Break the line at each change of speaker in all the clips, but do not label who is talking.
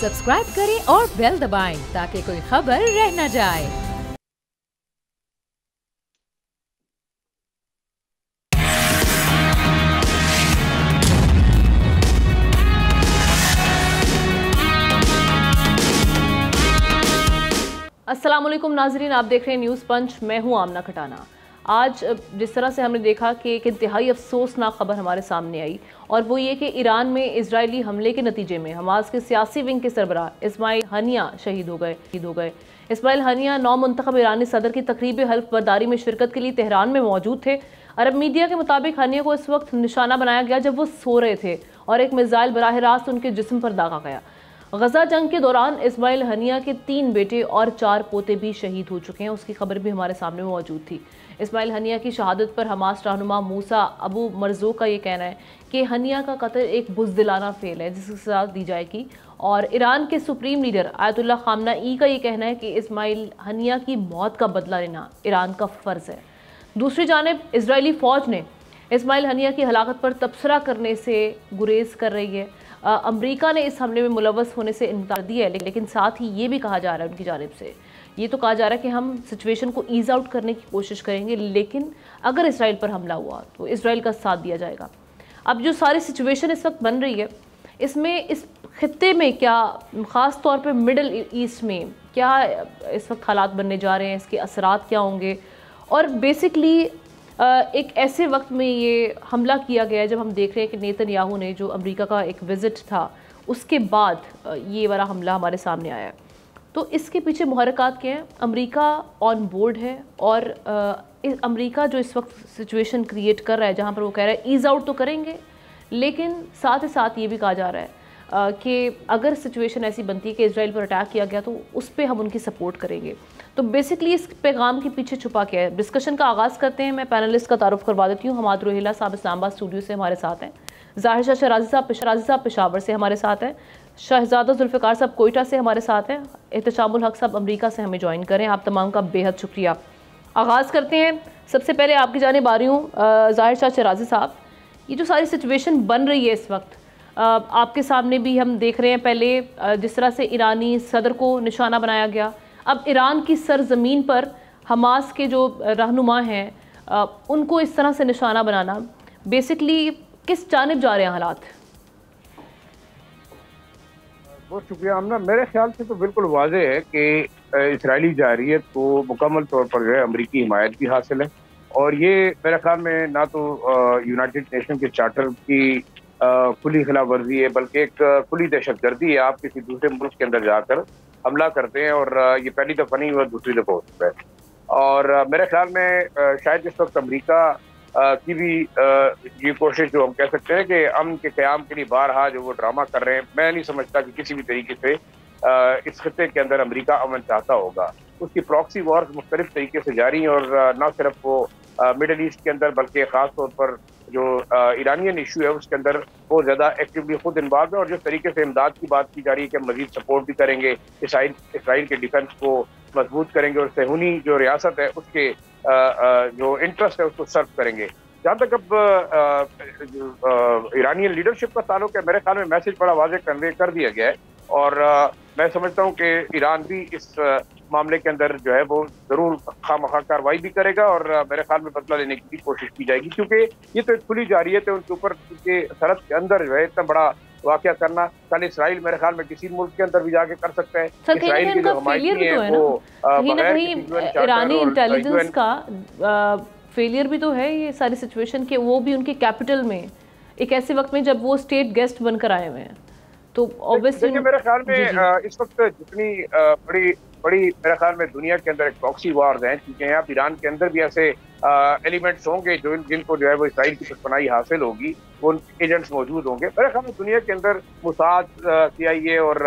Subscribe करें और bell दबाएं ताकि कोई खबर रह न जाए।
अस्सलाम वालेकुम नाजरीन, आप देख रहे हैं न्यूज़ पंच। मैं हूं आमना खटाना। आज जिस तरह से हमने देखा कि एक इंतहाई अफसोसनाक खबर हमारे सामने आई और वो ये कि ईरान में इजरायली हमले के नतीजे में हमास के सियासी विंग के सरबराह इस्माइल हनिया शहीद हो गए। इस्माइल हनिया नौ मुंतखब ईरानी सदर की तकरीब हल्फ बर्दारी में शिरकत के लिए तेहरान में मौजूद थे। अरब मीडिया के मुताबिक हनिया को इस वक्त निशाना बनाया गया जब वो सो रहे थे और एक मिसाइल बराह रास्त उनके जिस्म पर दागा गया। गजा जंग के दौरान इस्माइल हनिया के 3 बेटे और 4 पोते भी शहीद हो चुके हैं। उसकी खबर भी हमारे सामने मौजूद थी। इस्माइल हनिया की शहादत पर हमास रहनुमा मूसा अबू मरजो का ये कहना है कि हनिया का कत्ल एक बुज़दिलाना फेल है जिसकी सजा दी जाएगी। और ईरान के सुप्रीम लीडर आयतुल्लाह खामनाई का ये कहना है कि इस्माइल हनिया की मौत का बदला लेना ईरान का फ़र्ज़ है। दूसरी जानिब इजरायली फ़ौज ने इस्माइल हनिया की हलाकत पर तबसरा करने से गुरेज कर रही है। अमेरिका ने इस हमले में मुलव्वस होने से इनकार दिया है, लेकिन साथ ही ये भी कहा जा रहा है उनकी जानिब से, ये तो कहा जा रहा है कि हम सिचुएशन को ईज आउट करने की कोशिश करेंगे, लेकिन अगर इसराइल पर हमला हुआ तो इसराइल का साथ दिया जाएगा। अब जो सारी सिचुएशन इस वक्त बन रही है, इसमें इस खित्ते में क्या, ख़ास तौर पे मिडल ईस्ट में क्या इस वक्त हालात बनने जा रहे हैं, इसके असरात क्या होंगे। और बेसिकली एक ऐसे वक्त में ये हमला किया गया है जब हम देख रहे हैं कि नेतन्याहू ने, जो अमेरिका का एक विज़िट था, उसके बाद ये वाला हमला हमारे सामने आया है। तो इसके पीछे मुहर्रिकात क्या हैं? अमेरिका ऑन बोर्ड है और अमेरिका जो इस वक्त सिचुएशन क्रिएट कर रहा है जहाँ पर वो कह रहा है ईज़ आउट तो करेंगे, लेकिन साथ ही साथ ये भी कहा जा रहा है कि अगर सिचुएशन ऐसी बनती है कि इजराइल पर अटैक किया गया तो उस पर हम उनकी सपोर्ट करेंगे। तो बेसिकली इस पैगाम के पीछे छुपा क्या है? डिस्कशन का आगाज़ करते हैं। मैं पैनलिस्ट का तारुफ करवा देती हूँ। हमाद रोहिला साहब इस्लामाबाद स्टूडियो से हमारे साथ हैं, ज़ाहिर शाह शराजी साहब पेशावर से हमारे साथ हैं, शहजादा जुल्फ़िकार साहब कोयटा से हमारे साथ हैं, एहतशामुल हक साहब अमरीका से हमें ज्वाइन करें। आप तमाम का बेहद शुक्रिया। आगाज़ करते हैं। सबसे पहले आपकी जानिब आ रही हूँ ज़ाहिर शाह शराजी साहब। ये जो सारी सिचुएशन बन रही है इस वक्त, आपके सामने भी हम देख रहे हैं, पहले जिस तरह से ईरानी सदर को निशाना बनाया गया, अब ईरान की सरजमीन पर हमास के जो रहनुमा हैं उनको इस तरह से निशाना बनाना, बेसिकली किस जानिब जा रहे हैं हालात?
बहुत शुक्रिया आमना। मेरे ख्याल से तो बिल्कुल वाज़ेह है कि इसराइली जारियत को मुकम्मल तौर पर जो है अमरीकी हिमायत भी हासिल है और ये मेरे ख्याल में ना तो यूनाइटेड नेशन के चार्टर की खुली खिलाफ वर्जी है, बल्कि एक खुली दहशतगर्दी है। आप किसी दूसरे मुल्क के अंदर जाकर हमला करते हैं और ये पहली दफ़ा नहीं हुआ, दूसरी दफ़ा हो चुका है। और मेरे ख्याल में शायद इस वक्त अमरीका की भी ये कोशिश, जो हम कह सकते हैं कि अमन के क़याम के लिए बारहा जो वो ड्रामा कर रहे हैं, मैं नहीं समझता कि किसी भी तरीके से इस खत्ते के अंदर अमरीका अमन चाहता होगा। उसकी प्रॉक्सी वॉर्स मुख्तलिफ तरीके से जारी हैं और न सिर्फ वो मिडल ईस्ट के अंदर बल्कि ख़ास तौर पर जो ईरानियन इशू है उसके अंदर बहुत ज़्यादा एक्टिवली खुद इन्वॉल्व है। और जिस तरीके से इमदाद की बात की जा रही है कि मज़ीद सपोर्ट भी करेंगे, इसराइल के डिफेंस को मजबूत करेंगे और सहूनी जो रियासत है उसके जो इंटरेस्ट है उसको सर्व करेंगे। जहाँ तक अब ईरानियन लीडरशिप का ताल्लुक है, मेरे ख्याल में मैसेज बड़ा वाज़ेह कन्वे कर दिया गया है और मैं समझता हूँ कि ईरान भी इस मामले के अंदर जो है वो ज़रूर खामखा कार्रवाई भी करेगा और मेरे ख्याल में बदला लेने की भी कोशिश की जाएगी, क्योंकि ये तो एक खुली जारियत है उनके ऊपर के सरहद के अंदर जो है इतना बड़ा वाक़या करना। कल इसराइल मेरे ख्याल में किसी मुल्क के अंदर भी जाके कर सकता है। इसराइल की जो हमायती है वो
ईरानी इंटेलिजेंस का फेलियर भी तो है ये सारी सिचुएशन के, वो भी उनके कैपिटल में एक ऐसे वक्त में जब वो स्टेट गेस्ट बनकर आए हुए हैं। तो ऑब्वियसली
मेरे ख्याल में इस वक्त जितनी बड़ी मेरे ख्याल में दुनिया के अंदर एक प्रॉक्सी वार्स हैं, क्योंकि यहाँ ईरान के अंदर भी ऐसे एलिमेंट्स होंगे जो जिनको जो है वो इसराइल की दुश्मनाई हासिल होगी, वो एजेंट्स मौजूद होंगे। मेरे ख्याल में दुनिया के अंदर मुसाद, CIA और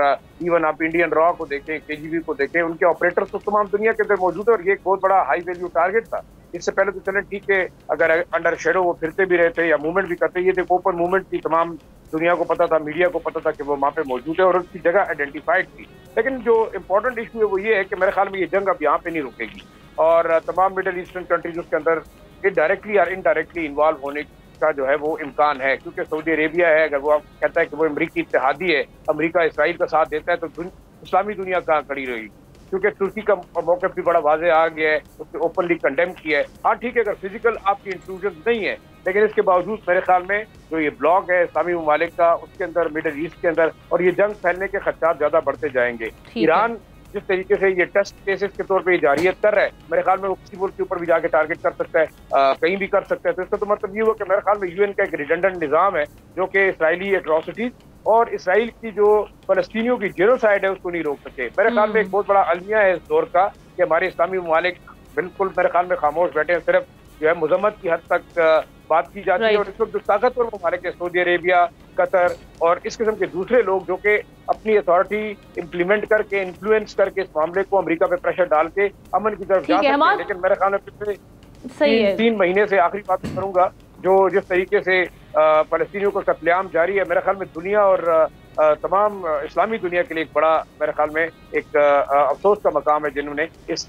इवन आप इंडियन रॉ को देखें, KGB को देखें, उनके ऑपरेटर्स तो तमाम दुनिया के अंदर मौजूद है और ये एक बहुत बड़ा हाई वैल्यू टारगेट था। इससे पहले तो चलें ठीक है, अगर अंडर शेडो वो फिरते भी रहते या मूवमेंट भी करते, ये देखो ओपन मूवमेंट की तमाम दुनिया को पता था, मीडिया को पता था कि वो वहाँ पे मौजूद है और उसकी जगह आइडेंटिफाइड थी। लेकिन जो इम्पोर्टेंट इशू है वो ये है कि मेरे ख्याल में ये जंग अब यहाँ पे नहीं रुकेगी और तमाम मिडल ईस्टर्न कंट्रीज उसके अंदर डायरेक्टली या इनडायरेक्टली इन्वॉल्व होने का जो है वो इम्कान है, क्योंकि सऊदी अरेबिया है, अगर वो आप कहता है कि वो अमरीकी इत्तेहादी है, अमरीका इसराइल का साथ देता है, तो इस्लामी दुनिया कहाँ खड़ी रही? क्योंकि तुर्की का मौक़िफ़ भी बड़ा वाज़ेह आ गया है, उसने ओपनली कंडेम किया है। हाँ ठीक है, अगर फिजिकल आपकी इंक्लूजन नहीं है, लेकिन इसके बावजूद मेरे ख्याल में जो ये ब्लॉक है इस्लामी ममालिक का, उसके अंदर मिडल ईस्ट के अंदर, और ये जंग फैलने के खदशात ज़्यादा बढ़ते जाएंगे। ईरान जिस तरीके से ये टेस्ट केसेस के तौर पे ये जारियत कर रहा है, मेरे ख्याल में वो किसी मुल्क के ऊपर भी जाके टारगेट कर सकता है, कहीं भी कर सकता है। तो इसका तो मतलब ये हुआ कि मेरे ख्याल में यूएन का एक रिडंडेंट निज़ाम है जो कि इसराइली एट्रॉसिटीज और इसराइल की जो फलस्तीनियों की जेनोसाइड है उसको नहीं रोक सके। मेरे ख्याल में एक बहुत बड़ा अलमिया है इस दौर का कि हमारे इस्लामी ममालिक बिल्कुल मेरे ख्याल में खामोश बैठे हैं, सिर्फ जो है मजम्मत की हद तक बात की जाती है। और इस वक्त जो ताकतवर ममालिक है, सऊदी अरेबिया, कतर और इस किस्म के दूसरे लोग जो कि अपनी अथॉरिटी इम्प्लीमेंट करके, इन्फ्लुएंस करके इस मामले को अमरीका पे प्रेशर डाल के अमन की तरफ जा सकते हैं। लेकिन मेरे ख्याल में पिछले 3 महीने से, आखिरी बात करूंगा, जो जिस तरीके से फलस्तीनियों का कत्लेआम जारी है, मेरे ख्याल में दुनिया और तमाम इस्लामी दुनिया के लिए एक बड़ा मेरे ख्याल में एक अफसोस का मकाम है जिन्होंने इस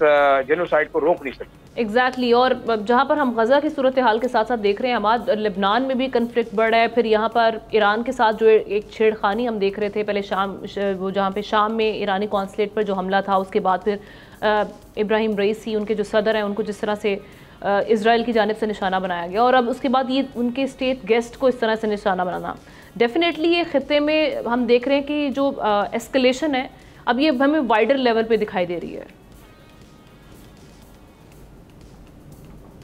जेनोसाइड को रोक नहीं सके।
एग्जैक्टली और जहाँ पर हम गजा की सूरत हाल के साथ साथ देख रहे हैं, हमारे लेबनान में भी कन्फ्लिक्ट बढ़ रहा है, फिर यहाँ पर ईरान के साथ जो एक छेड़खानी हम देख रहे थे पहले शाम, वो जहाँ पे शाम में ईरानी कॉन्सुलेट पर जो हमला था, उसके बाद फिर इब्राहिम रईसी उनके जो सदर हैं उनको जिस तरह से इजराइल की जानिब से निशाना बनाया गया, और अब उसके बाद ये उनके स्टेट गेस्ट को इस तरह से निशाना बनाना, डेफिनेटली ये खित्ते में हम देख रहे हैं कि जो एस्केलेशन है अब ये हमें वाइडर लेवल पे दिखाई दे रही है।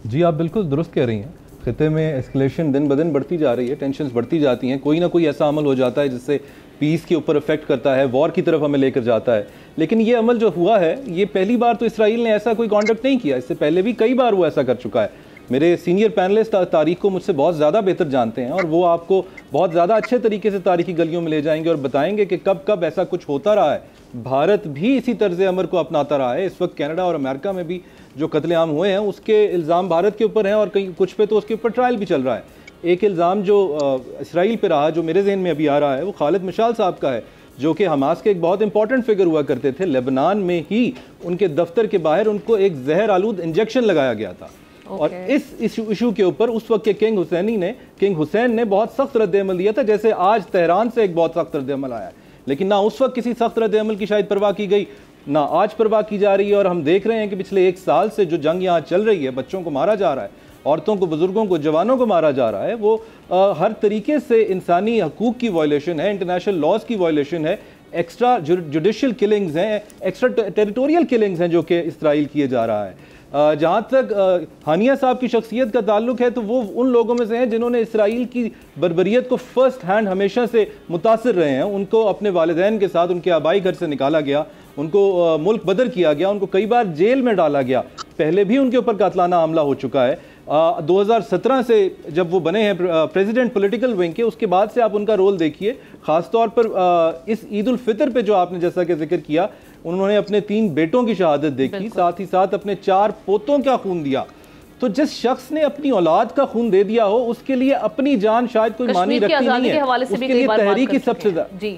जी आप बिल्कुल दुरुस्त कह रही हैं, खित्ते में एस्केलेशन दिन ब दिन बढ़ती जा रही है, टेंशन्स बढ़ती जाती हैं, कोई ना कोई ऐसा अमल हो जाता है जिससे पीस के ऊपर इफेक्ट करता है, वॉर की तरफ हमें लेकर जाता है। लेकिन ये अमल जो हुआ है, ये पहली बार तो इसराइल ने ऐसा कोई कॉन्डक्ट नहीं किया, इससे पहले भी कई बार वो ऐसा कर चुका है। मेरे सीनियर पैनलिस्ट तारीख को मुझसे बहुत ज़्यादा बेहतर जानते हैं और वो आपको बहुत ज़्यादा अच्छे तरीके से तारीखी गलियों में ले जाएंगे और बताएंगे कि कब कब ऐसा कुछ होता रहा है। भारत भी इसी तर्ज अमल को अपनाता रहा है। इस वक्त कनाडा और अमेरिका में भी जो कत्लेआम हुए हैं उसके इल्ज़ाम भारत के ऊपर हैं और कई कुछ पे तो उसके ऊपर ट्रायल भी चल रहा है। एक इल्ज़ाम जो इसराइल पे रहा, जो मेरे जहन में अभी आ रहा है, वो खालिद मशाल साहब का है, जो कि हमास के एक बहुत इंपॉर्टेंट फिगर हुआ करते थे। लेबनान में ही उनके दफ्तर के बाहर उनको एक जहर आलूद इंजेक्शन लगाया गया था। और इस इशू के ऊपर उस वक्त के किंग हुसैन ने बहुत सख्त रद्द-ए-अमल दिया था, जैसे आज तेहरान से एक बहुत सख्त रद्द-ए-अमल आया है। लेकिन ना उस वक्त किसी सख्त रद्द-ए-अमल की शायद परवाह की गई, ना आज परवाह की जा रही है। और हम देख रहे हैं कि पिछले 1 साल से जो जंग यहाँ चल रही है, बच्चों को मारा जा रहा है, औरतों को, बुजुर्गों को, जवानों को मारा जा रहा है, वो हर तरीके से इंसानी हकूक़ की वायलेशन है, इंटरनेशनल लॉज की वायलेशन है, एक्स्ट्रा जुडिशल किलिंग्स हैं, एक्स्ट्रा टेरिटोरियल किलिंग्स हैं जो कि इसराइल किए जा रहा है। जहाँ तक हानिया साहब की शख्सियत का ताल्लुक है, तो वो उन लोगों में से हैं जिन्होंने इसराइल की बर्बरियत को फर्स्ट हैंड हमेशा से मुतासिर रहे हैं। उनको अपने वालिदैन के साथ उनके आबाई घर से निकाला गया, उनको मुल्क बदर किया गया, उनको कई बार जेल में डाला गया। पहले भी उनके ऊपर कातलाना हमला हो चुका है। 2017 से जब वो बने हैं प्रेसिडेंट पॉलिटिकल विंग के, उसके बाद से आप उनका रोल देखिए। ख़ासतौर पर इस ईद उल फितर पे जो आपने जैसा कि जिक्र किया, उन्होंने अपने 3 बेटों की शहादत देखी, साथ ही साथ अपने 4 पोतों का खून दिया। तो जिस शख्स ने अपनी औलाद का खून दे दिया हो, उसके लिए अपनी जान शायद कोई मानी रखती नहीं है। उसके लिए तहरीक ही सबसे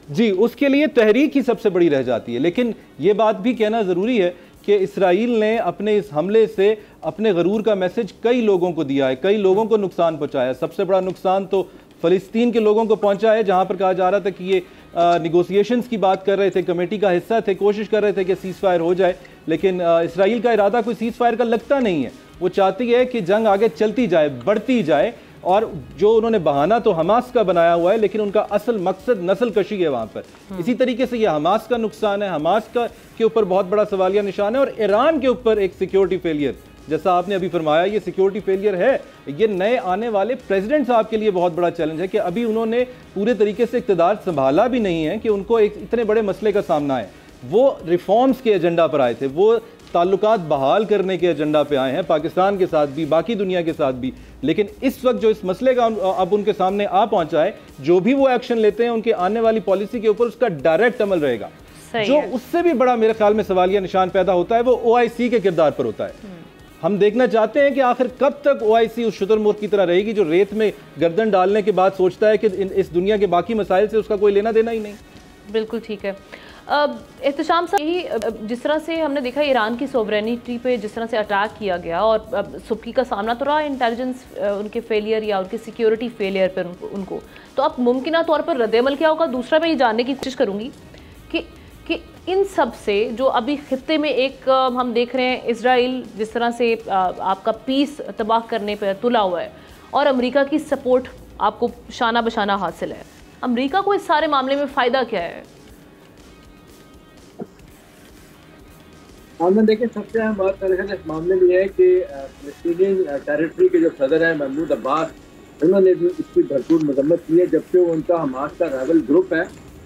जी उसके लिए तहरीक ही सबसे बड़ी रह जाती है। लेकिन ये बात भी कहना ज़रूरी है कि इसराइल ने अपने इस हमले से अपने गरूर का मैसेज कई लोगों को दिया है, कई लोगों को नुकसान पहुंचाया है। सबसे बड़ा नुकसान तो फ़लस्तीन के लोगों को पहुंचा है, जहां पर कहा जा रहा था कि ये निगोसिएशंस की बात कर रहे थे, कमेटी का हिस्सा थे, कोशिश कर रहे थे कि सीज़ फायर हो जाए। लेकिन इसराइल का इरादा कोई सीज़ फायर का लगता नहीं है। वो चाहती है कि जंग आगे चलती जाए, बढ़ती जाए। और जो उन्होंने बहाना तो हमास का बनाया हुआ है, लेकिन उनका असल मकसद नस्ल कशी है वहाँ पर। इसी तरीके से ये हमास का नुकसान है, हमास का के ऊपर बहुत बड़ा सवालिया निशान है। और ईरान के ऊपर एक सिक्योरिटी फेलियर, जैसा आपने अभी फरमाया, ये सिक्योरिटी फेलियर है। ये नए आने वाले प्रेसिडेंट साहब के लिए बहुत बड़ा चैलेंज है कि अभी उन्होंने पूरे तरीके से इक़्तिदार संभाला भी नहीं है कि उनको एक इतने बड़े मसले का सामना है। वो रिफॉर्म्स के एजेंडा पर आए थे, वो ताल्लुकात बहाल करने के एजेंडा पे आए हैं, पाकिस्तान के साथ भी, बाकी दुनिया के साथ भी। लेकिन इस वक्त जो इस मसले का अब उनके सामने आ पहुंचा है, जो भी वो एक्शन लेते हैं उनके आने वाली पॉलिसी के ऊपर उसका डायरेक्ट अमल रहेगा। जो उससे भी बड़ा मेरे ख्याल में सवालिया निशान पैदा होता है वो OIC के किरदार पर होता है। हम देखना चाहते हैं कि आखिर कब तक OIC उस शुतुरमुर्ग की तरह रहेगी जो रेत में गर्दन डालने के बाद सोचता है कि इस दुनिया के बाकी मसाइल से उसका कोई लेना देना ही नहीं।
बिल्कुल ठीक है। एहतशाम साहब, यही जिस तरह से हमने देखा ईरान की सोवरेनिटी पे जिस तरह से अटैक किया गया और सुबकी का सामना तो रहा इंटेलिजेंस उनके फेलियर या उनके सिक्योरिटी फेलियर पर उनको, तो अब मुमकिन तौर पर रद्द-ए-अमल क्या होगा? दूसरा मैं ये जानने की कोशिश करूँगी कि इन सब से जो अभी खित्ते में एक हम देख रहे हैं, इजराइल जिस तरह से आपका पीस तबाह करने पर तुला हुआ है और अमेरिका की सपोर्ट आपको शाना बशाना हासिल है, अमेरिका को इस सारे मामले में फ़ायदा क्या है?
हमने देखें, सबसे अहम बात इस मामले में है कि फलस्तीनी टेरिटरी के जो सदर है महमूद अब्बास, उन्होंने भी इसकी भरपूर मजम्मत की है, जबकि वो उनका हमास का राइवल ग्रुप है।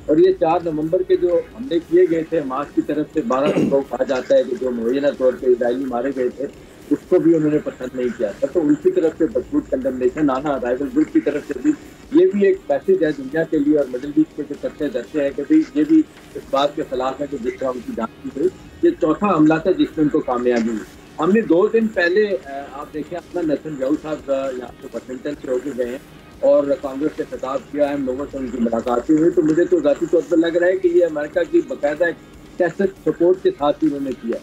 और ये 4 नवंबर के जो हमले किए गए थे हमास की तरफ से, 12 लोग कहा जाता है कि जो मुबैना तौर पर इजरायली मारे गए थे, उसको भी उन्होंने पसंद नहीं किया था। तो उनकी तरफ से भरपूर कंडमनेशन आना, राइवल ग्रुप की तरफ से भी, ये भी एक मैसेज है दुनिया के लिए और मिडिल ईस्ट के जो चर्चे धरते हैं कि भाई ये भी इस बात के खिलाफ है कि जिस तरह उनकी जांच की गई। ये चौथा हमला था जिसमें उनको कामयाबी हुई। हमने 2 दिन पहले आप देखें अपना नेतन्याहू साहब यहाँ से वाशिंगटन से होकर गए हैं और कांग्रेस से खिताब किया है, हम लोगों से उनकी मुलाकातें हुई। तो मुझे तो ज़ाती तौर पर लग रहा है कि ये अमेरिका की बाकायदा टेसिट सपोर्ट के साथ ही उन्होंने किया।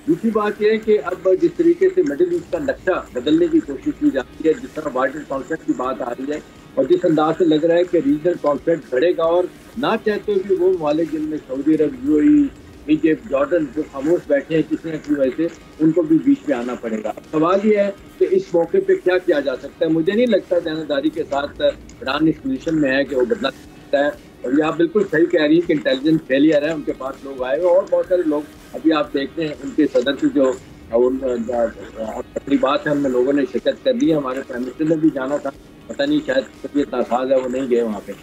दूसरी बात यह है कि अब जिस तरीके से मिडिल ईस्ट का नक्शा बदलने की कोशिश की जाती है, जिस तरह वाटर कॉन्फ्लिक्ट की बात आ रही है और जिस अंदाज से लग रहा है कि रीजनल कॉन्फ्लिक्ट बढ़ेगा और ना चाहते हुए भी वो ममालिक जिनमें सऊदी अरब, यूएई, इजिप्ट, जॉर्डन जो खामोश बैठे हैं किसी न किसी वजह से, उनको भी बीच में आना पड़ेगा। सवाल ये है कि इस मौके पे क्या किया जा सकता है। मुझे नहीं लगता जानदारी के साथ ईरान इस पोजीशन में है कि वो बदला सकता है। और ये आप बिल्कुल सही कह रही है कि इंटेलिजेंस फेलियर है, उनके पास लोग आए और बहुत सारे लोग अभी आप देखते हैं उनके सदर की जो तकरीबात है उनमें लोगों ने शिरकत कर ली है। हमारे प्राइम मिनिस्टर ने भी जाना था, पता नहीं शायद तबीयत नासाज है वो नहीं गए वहाँ पे।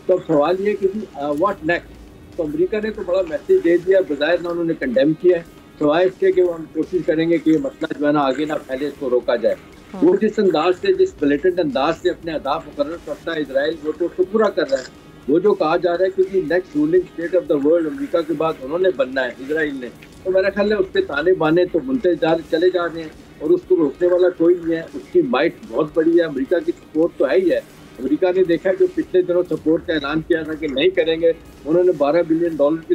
तो अब सवाल ये कि व्हाट नेक्स्ट। तो अमेरिका ने तो बड़ा मैसेज दे दिया, बजाय ना उन्होंने कंडेम किया है, सवाए इसके कि वो हम कोशिश करेंगे कि ये मसला जो है ना आगे ना फैले, इसको रोका जाए। वो जिस अंदाज से, जिस ब्लेटेंट अंदाज से अपने अहदाफ मुकर्रर करता है इजराइल, वो तो उसको पूरा कर रहा है। वो जो कहा जा रहा है कि next ruling state of the world America के बाद उन्होंने बनना है इजराइल ने, तो मेरा ख्याल है उसके ताने बाने तो बुनते चले जा रहे हैं और उसको रोकने वाला कोई नहीं है। उसकी माइट बहुत बड़ी है, अमेरिका की सपोर्ट तो है ही है। अमेरिका ने देखा जो पिछले दिनों सपोर्ट का ऐलान किया था कि नहीं करेंगे, उन्होंने $12 बिलियन की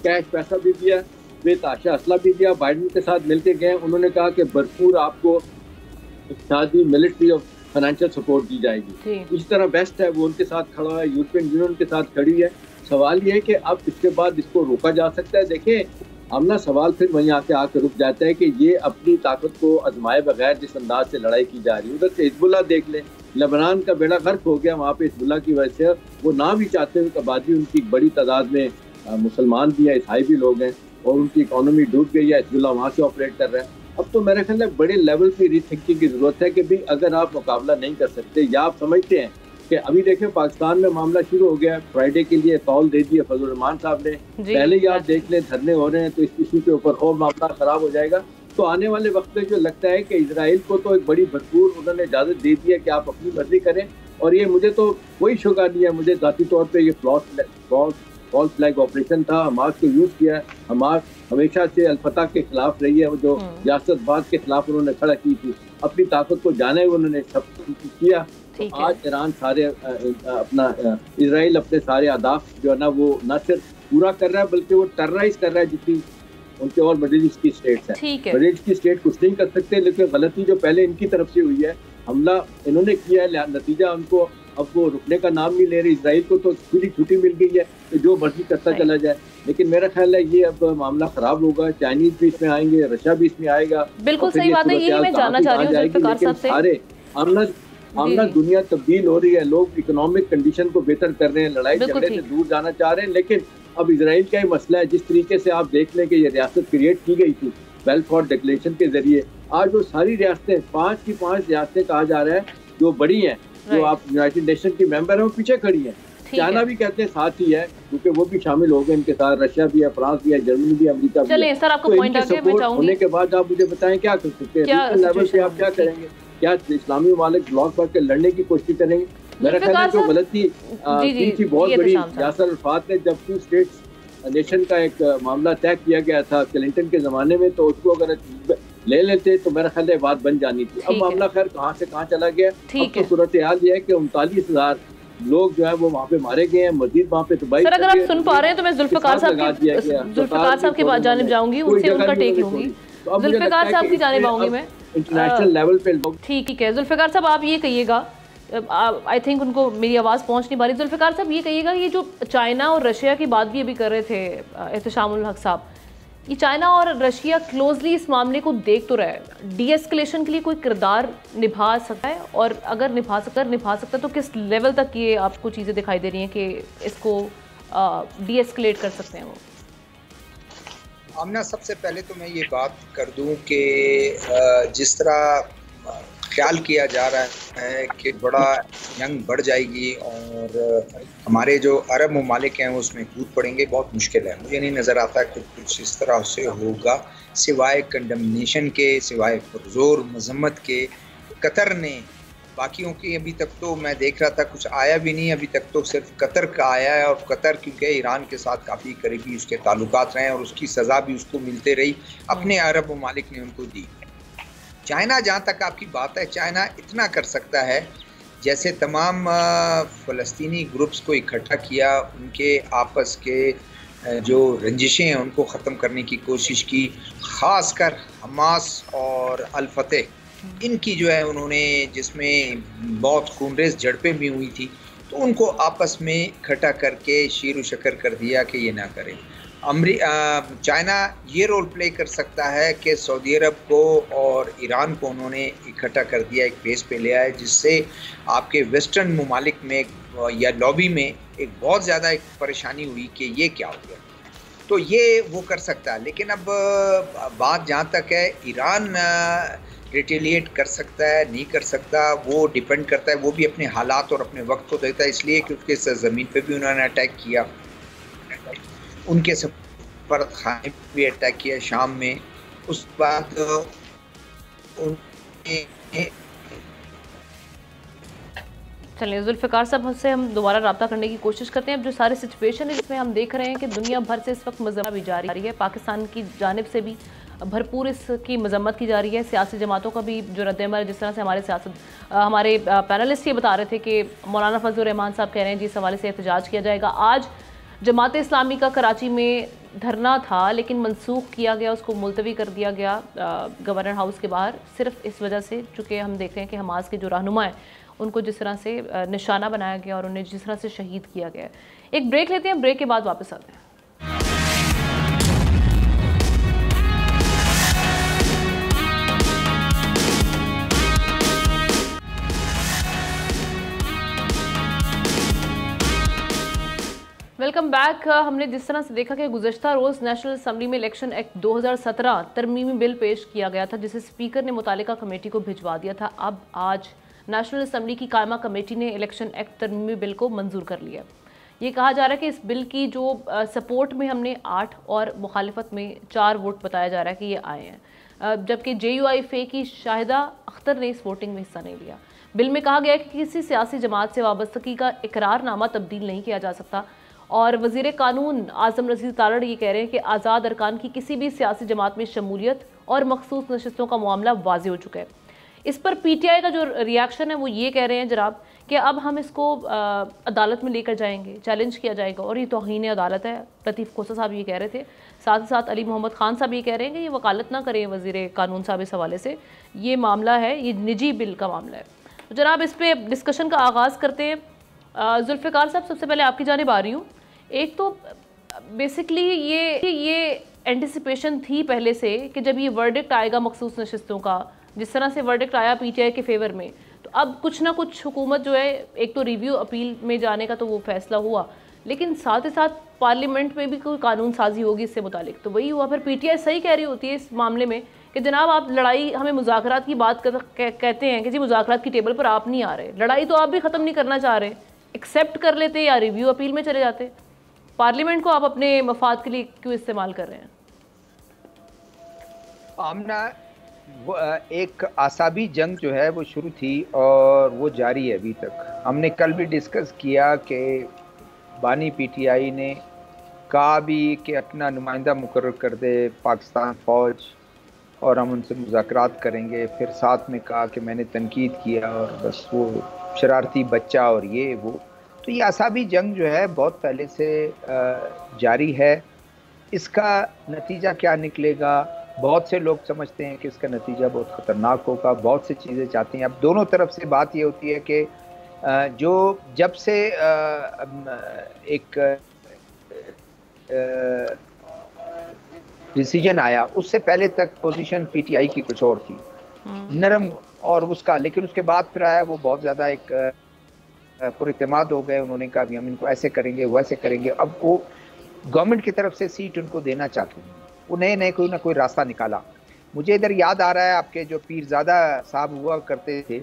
कैश पैसा भी दिया, बेताशा असला भी दिया, बाइडन के साथ मिलकर गए। उन्होंने कहा कि भरपूर आपको इक़्तिसादी, मिलिट्री और फाइनेंशियल सपोर्ट दी जाएगी। इस तरह बेस्ट है, वो उनके साथ खड़ा है, यूरोपियन यूनियन के साथ खड़ी है। सवाल ये है कि अब इसके बाद इसको रोका जा सकता है। देखिए हमना सवाल फिर वहीं आके रुक जाता है कि ये अपनी ताकत को आजमाए बगैर जिस अंदाज से लड़ाई की जा रही है, उधर से हिजबुल्लाह देख लें, लेबनान का बेड़ा गर्क हो गया वहाँ पे हिजबुल्लाह की वजह से। वो ना भी चाहते हुए आबादी उनकी बड़ी तादाद में मुसलमान भी है, ईसाई भी लोग हैं और उनकी इकॉनमी डूब गई है, हिजबुल्लाह वहाँ से ऑपरेट कर रहा है। अब तो मेरे ख्याल में बड़े लेवल पे रीथिंकिंग की जरूरत है कि भाई अगर आप मुकाबला नहीं कर सकते या आप समझते हैं कि अभी देखें पाकिस्तान में मामला शुरू हो गया, फ्राइडे के लिए कॉल दे दिया फजल रहमान साहब ने, पहले ही आप देख लें धरने हो रहे हैं, तो इस इशू के ऊपर और मामला खराब हो जाएगा। तो आने वाले वक्त में जो लगता है कि इजराइल को तो एक बड़ी भरपूर उन्होंने इजाज़त दे दी है कि आप अपनी मर्जी करें। और ये मुझे तो कोई शुक्र नहीं है, मुझे ज़ाती तौर पर ये फॉल्स फ्लैग ऑपरेशन था, हमास को यूज़ किया। हमास हमेशा से अल-फतह के खिलाफ रही है, वो जो रियासतवाद के खिलाफ उन्होंने खड़ा की थी, अपनी ताकत को जाने उन्होंने सब किया। तो आज ईरान सारे अपना इजराइल अपने सारे अहदाफ जो है ना वो न सिर्फ पूरा कर रहा है बल्कि वो टेरराइज कर रहा है जितनी उनके और मिडिल ईस्ट की स्टेट्स हैं। मिडिल ईस्ट की स्टेट कुछ नहीं कर सकते, लेकिन गलती जो पहले इनकी तरफ से हुई है, हमला इन्होंने किया है, नतीजा उनको अब वो रुकने का नाम नहीं ले रहे। इजराइल को तो खुली छुट्टी मिल गई है तो जो मर्जी करता चला जाए। लेकिन मेरा ख्याल है ये अब मामला खराब होगा, चाइनीज भी इसमें आएंगे, रशिया भी इसमें आएगा।
बिल्कुल सही बात है, यही मैं जानना चाह रही हूं जुल्फ़िकार साहब से।
सारे आमना दुनिया तब्दील हो रही है, लोग इकोनॉमिक कंडीशन को बेहतर कर रहे हैं, लड़ाई झगड़े से दूर जाना चाह रहे हैं। लेकिन अब इजराइल का ही मसला है, जिस तरीके से आप देख लें कि ये रियासत क्रिएट की गई थी बेलफोर डिक्लेरेशन के जरिए, आज वो सारी रियासतें 5 की 5 रियासतें कहा जा रहा है जो बड़ी हैं, जो आप यूनाइटेड नेशन की मेंबर है, वो पीछे खड़ी है। चाइना भी कहते हैं साथ ही है क्योंकि वो भी शामिल हो गए इनके साथ, रशिया भी है, फ्रांस भी है, जर्मनी भी, अमेरिका भी।
चलिए सर, आपको पॉइंट आगे मैं चाहूंगी
होने के बाद आप मुझे बताएं क्या कर सकते हैं, लेवल पे आप क्या करेंगे? क्या इस्लामी ममालिक ब्लॉक पर लड़ने की कोशिश करेंगे? मेरा ख्याल है जो गलती थी बहुत बड़ी, यासर अरफात ने जब 2 स्टेट्स नेशन का एक मामला तय किया गया था क्लिंटन के जमाने में, तो उसको अगर ले लेते तो मेरा ख्याल है बात बन जानी थी। अब मामला खैर कहाँ से कहाँ चला गया। अब तो सूरत हाल यह है कि 39,000 लोग जो है वो वहाँ पे मारे गए हैं, मजीद वहाँ पे तबाही।
सर अगर आप सुन पा रहे हैं तो मैं जुल्फिकार साहब की जानिब जाऊंगी, उनसे उनका टेक लूंगी। जुल्फिकार साहब की जानिब आऊंगी मैं
इंटरनेशनल लेवल पे।
ठीक है जुल्फिकार साहब, आप ये कहिएगा, आई थिंक उनको मेरी आवाज़ पहुंच नहीं पा रही। जुल्फिकार साहब ये कहिएगा, ये जो चाइना और रशिया की बात भी अभी कर रहे थे एहतशामुल हक साहब, ये चाइना और रशिया क्लोजली इस मामले को देख तो रहा है, डी एस्केलेशन के लिए कोई किरदार निभा सकता है, और अगर निभा सकता है तो किस लेवल तक ये आपको चीज़ें दिखाई दे रही हैं कि इसको डी एस्केलेट कर सकते हैं वो?
आमना, सबसे पहले तो मैं ये बात कर दूं कि जिस तरह ख्याल किया जा रहा है कि बड़ा जंग बढ़ जाएगी और हमारे जो अरब ममालिक हैं उसमें कूद पड़ेंगे, बहुत मुश्किल है। मुझे नहीं नज़र आता कि कुछ इस तरह से होगा, सिवाय कंडमनेशन के, सिवाय पुरजोर मजम्मत के। कतर ने बाकियों की अभी तक तो मैं देख रहा था कुछ आया भी नहीं, अभी तक तो सिर्फ कतर का आया है, और कतर क्योंकि ईरान के साथ काफ़ी करीबी उसके ताल्लुकात रहे और उसकी सज़ा भी उसको मिलते रही, अपने अरब ममालिक ने उनको दी। चाइना, जहाँ तक आपकी बात है, चाइना इतना कर सकता है जैसे तमाम फ़लस्तीनी ग्रुप्स को इकट्ठा किया, उनके आपस के जो रंजिशें हैं उनको ख़त्म करने की कोशिश की, ख़ासकर हमास और अल-फतह इनकी जो है उन्होंने, जिसमें बहुत खूनरेज़ झड़पें भी हुई थी, तो उनको आपस में इकट्ठा करके शीर व शकर कर दिया कि ये ना करें। चाइना ये रोल प्ले कर सकता है कि सऊदी अरब को और ईरान को उन्होंने इकट्ठा कर दिया, एक बेस पे ले आए, जिससे आपके वेस्टर्न ममालिक में या लॉबी में एक बहुत ज़्यादा एक परेशानी हुई कि ये क्या हो गया, तो ये वो कर सकता है। लेकिन अब बात जहाँ तक है, ईरान रिटेलिएट कर सकता है नहीं कर सकता, वो डिपेंड करता है, वो भी अपने हालात और अपने वक्त को देखता है, इसलिए क्योंकि ज़मीन पे भी उन्होंने अटैक किया, उनके सफारत खाने भी अटैक किया शाम में, उस बाद
चलिए जुल्फिकार साहब से हम दोबारा रब्ता करने की कोशिश करते हैं। अब जो सारी सिचुएशन है जिसमें हम देख रहे हैं कि दुनिया भर से इस वक्त मज़म्मत भी जारी है, पाकिस्तान की जानिब से भी भरपूर इसकी मज़म्मत की जा रही है, सियासी जमातों का भी जो रद्द-ए-अमल, जिस तरह से हमारे पैनलिस्ट ये बता रहे थे कि मौलाना फजलुर रहमान साहब कह रहे हैं जिस हवाले से एहतजाज किया जाएगा। आज जमात इस्लामी का कराची में धरना था लेकिन मनसूख किया गया, उसको मुलतवी कर दिया गया गवर्नर हाउस के बाहर, सिर्फ इस वजह से चूँकि हम देख रहे हैं कि हमास के जो रहनुमा हैं उनको जिस तरह से निशाना बनाया गया और उन्हें जिस तरह से शहीद किया गया। एक ब्रेक लेते हैं, ब्रेक के बाद वापस आते हैं। Welcome back. हमने जिस तरह से देखा कि गुज़श्ता रोज़ नेशनल असम्बली में इलेक्शन एक्ट 2017 तरमीमी बिल पेश किया गया था, जिसे स्पीकर ने मुतालिका कमेटी को भिजवा दिया था। अब आज नेशनल असम्बली की कायमा कमेटी ने इलेक्शन एक्ट तरमीमी बिल को मंजूर कर लिया। ये कहा जा रहा है कि इस बिल की जो सपोर्ट में हमने 8 और मुखालिफत में 4 वोट बताया जा रहा है कि ये आए हैं, जबकि JUI-FA की शाहिदा अख्तर ने इस वोटिंग में हिस्सा नहीं लिया। बिल में कहा गया है कि किसी सियासी जमात से वाबस्तगी का इकरारनामा तब्दील नहीं किया जा सकता, और वज़ीर कानून आज़म रज़ीक़ तारड़ ये कह रहे हैं कि आज़ाद अरकान की किसी भी सियासी जमात में शमूलियत और मखसूस नशिस्तों का मामला वाज़ेह हो चुका है। इस पर PTI का जो रिएक्शन है वो ये कह रहे हैं जनाब कि अब हम इसको अदालत में लेकर जाएंगे, चैलेंज किया जाएगा, और ये तौहीन अदालत है। लतीफ़ खोसा साहब ये कह रहे थे, साथ ही साथ अली मोहम्मद ख़ान साहब ये कह रहे हैं कि ये वकालत ना करें वज़ीर कानून साहब इस हवाले से, ये मामला है, ये निजी बिल का मामला है। तो जनाब इस पर डिस्कशन का आगाज़ करते हैं। जुल्फ़िकार साहब, सबसे पहले आपकी जानिब आ रही हूँ। एक तो बेसिकली ये एंटिसिपेशन थी पहले से कि जब ये वर्डिक्ट आएगा मखसूस नशिस्तों का, जिस तरह से वर्डिक्ट आया PTI के फेवर में, तो अब कुछ ना कुछ हुकूमत जो है, एक तो रिव्यू अपील में जाने का तो वो फैसला हुआ, लेकिन साथ ही साथ पार्लियामेंट में भी कोई कानून साजी होगी इससे मुतालिक, तो वही हुआ। फिर PTI सही कह रही होती है इस मामले में कि जनाब आप लड़ाई, हमें मुज़ाकरात की बात कहते हैं कि जी मुज़ाकरात की टेबल पर आप नहीं आ रहे, लड़ाई तो आप भी ख़त्म नहीं करना चाह रहे, एक्सेप्ट कर लेते या रिव्यू अपील में चले जाते, पार्लियामेंट को आप अपने मफाद के लिए क्यों इस्तेमाल कर रहे हैं?
आमना, एक आसाबी जंग जो है वो शुरू थी और वो जारी है अभी तक। हमने कल भी डिस्कस किया कि बानी PTI ने कहा भी कि अपना नुमाइंदा मुकर्रर कर दे पाकिस्तान फ़ौज और हम उनसे मुज़ाकरात करेंगे, फिर साथ में कहा कि मैंने तनकीद किया और बस वो शरारती बच्चा और ये वो। तो ये असाबी जंग जो है बहुत पहले से जारी है। इसका नतीजा क्या निकलेगा, बहुत से लोग समझते हैं कि इसका नतीजा बहुत ख़तरनाक होगा, बहुत सी चीज़ें चाहती हैं। अब दोनों तरफ से बात ये होती है कि जो जब से एक डिसीजन आया उससे पहले तक पोजीशन पीटीआई की कुछ और थी, नरम और उसका, लेकिन उसके बाद फिर आया वो बहुत ज़्यादा एक पुरइत्तेमाद हो गए। उन्होंने कहा कि हम इनको ऐसे करेंगे वैसे करेंगे। अब वो गवर्नमेंट की तरफ से सीट उनको देना चाहते हैं, वो नए नए कोई ना कोई रास्ता निकाला। मुझे इधर याद आ रहा है आपके जो पीरजादा साहब हुआ करते थे,